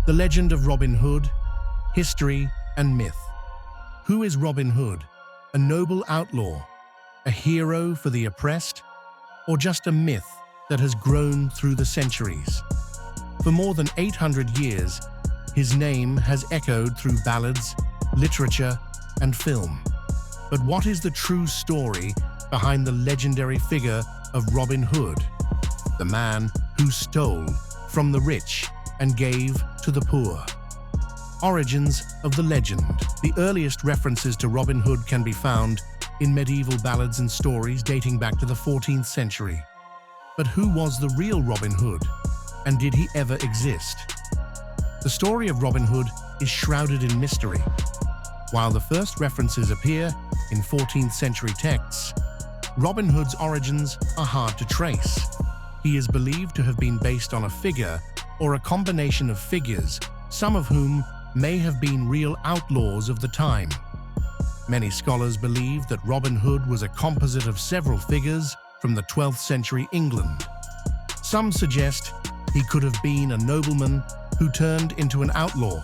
The legend of Robin Hood, history and myth. Who is Robin Hood? A noble outlaw, a hero for the oppressed, or just a myth that has grown through the centuries? For more than 800 years, his name has echoed through ballads, literature, and film. But what is the true story behind the legendary figure of Robin Hood, the man who stole from the rich and gave to the poor? Origins of the legend. The earliest references to Robin Hood can be found in medieval ballads and stories dating back to the 14th century. But who was the real Robin Hood, and did he ever exist? The story of Robin Hood is shrouded in mystery. While the first references appear in 14th century texts, Robin Hood's origins are hard to trace. He is believed to have been based on a figure or a combination of figures, some of whom may have been real outlaws of the time. Many scholars believe that Robin Hood was a composite of several figures from the 12th century England. Some suggest he could have been a nobleman who turned into an outlaw,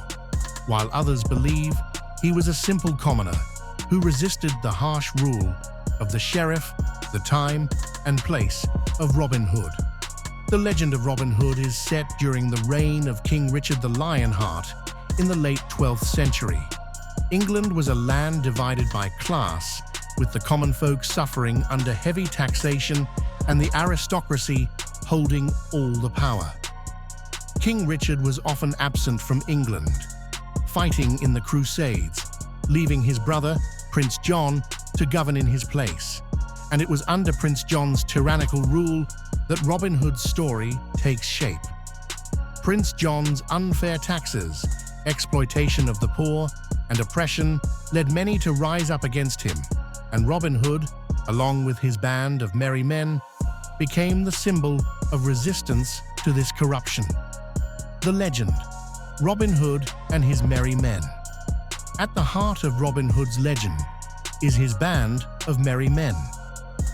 while others believe he was a simple commoner who resisted the harsh rule of the sheriff, the time and place of Robin Hood. The legend of Robin Hood is set during the reign of King Richard the Lionheart in the late 12th century. England was a land divided by class, with the common folk suffering under heavy taxation and the aristocracy holding all the power. King Richard was often absent from England, fighting in the Crusades, leaving his brother, Prince John, to govern in his place. And it was under Prince John's tyrannical rule that Robin Hood's story takes shape. Prince John's unfair taxes, exploitation of the poor, and oppression led many to rise up against him, and Robin Hood, along with his band of merry men, became the symbol of resistance to this corruption. The legend, Robin Hood and his merry men. At the heart of Robin Hood's legend is his band of merry men,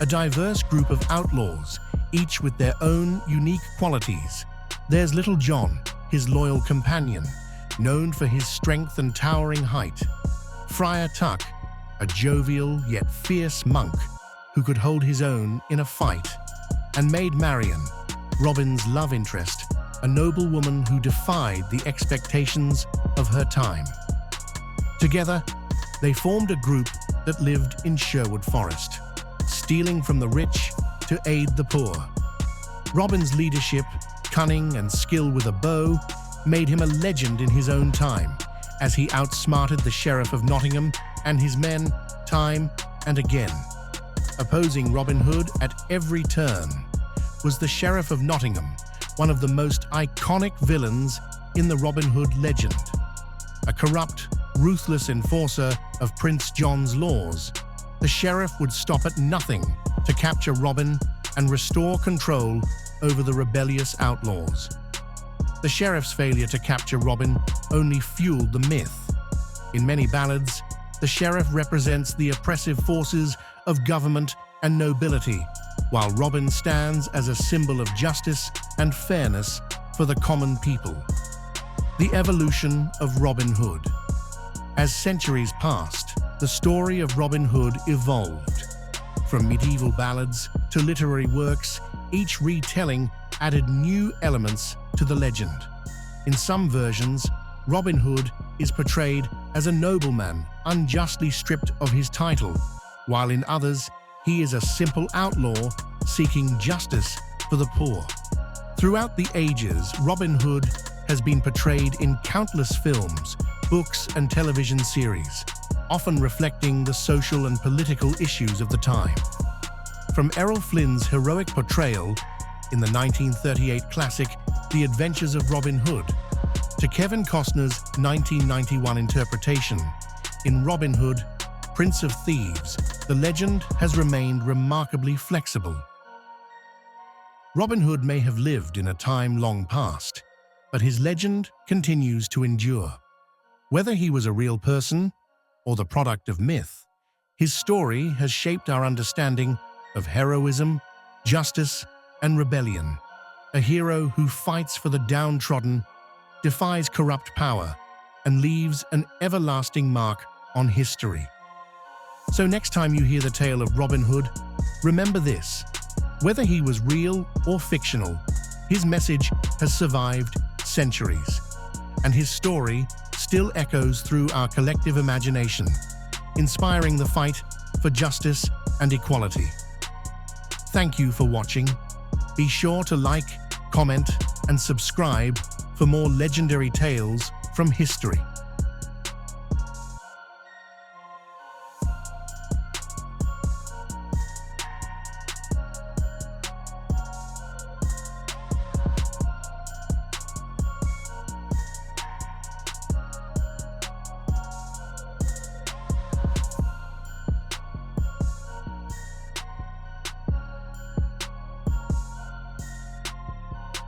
a diverse group of outlaws, each with their own unique qualities. There's Little John, his loyal companion, known for his strength and towering height. Friar Tuck, a jovial yet fierce monk who could hold his own in a fight. And Maid Marian, Robin's love interest, a noble woman who defied the expectations of her time. Together, they formed a group that lived in Sherwood Forest, stealing from the rich to aid the poor. Robin's leadership, cunning, and skill with a bow made him a legend in his own time, as he outsmarted the Sheriff of Nottingham and his men time and again. Opposing Robin Hood at every turn was the Sheriff of Nottingham, one of the most iconic villains in the Robin Hood legend. A corrupt, ruthless enforcer of Prince John's laws, the sheriff would stop at nothing to capture Robin and restore control over the rebellious outlaws. The sheriff's failure to capture Robin only fueled the myth. In many ballads, the sheriff represents the oppressive forces of government and nobility, while Robin stands as a symbol of justice and fairness for the common people. The evolution of Robin Hood. As centuries passed, the story of Robin Hood evolved. From medieval ballads to literary works, each retelling added new elements to the legend. In some versions, Robin Hood is portrayed as a nobleman unjustly stripped of his title, while in others, he is a simple outlaw seeking justice for the poor. Throughout the ages, Robin Hood has been portrayed in countless films, books, and television series, often reflecting the social and political issues of the time. From Errol Flynn's heroic portrayal in the 1938 classic The Adventures of Robin Hood, to Kevin Costner's 1991 interpretation in Robin Hood, Prince of Thieves, the legend has remained remarkably flexible. Robin Hood may have lived in a time long past, but his legend continues to endure. Whether he was a real person or the product of myth, his story has shaped our understanding of heroism, justice, and rebellion. A hero who fights for the downtrodden defies corrupt power, and leaves an everlasting mark on history. So next time you hear the tale of Robin Hood, remember this: whether he was real or fictional, his message has survived centuries, and his story still echoes through our collective imagination, inspiring the fight for justice and equality. Thank you for watching. Be sure to like, comment, and subscribe for more legendary tales from history.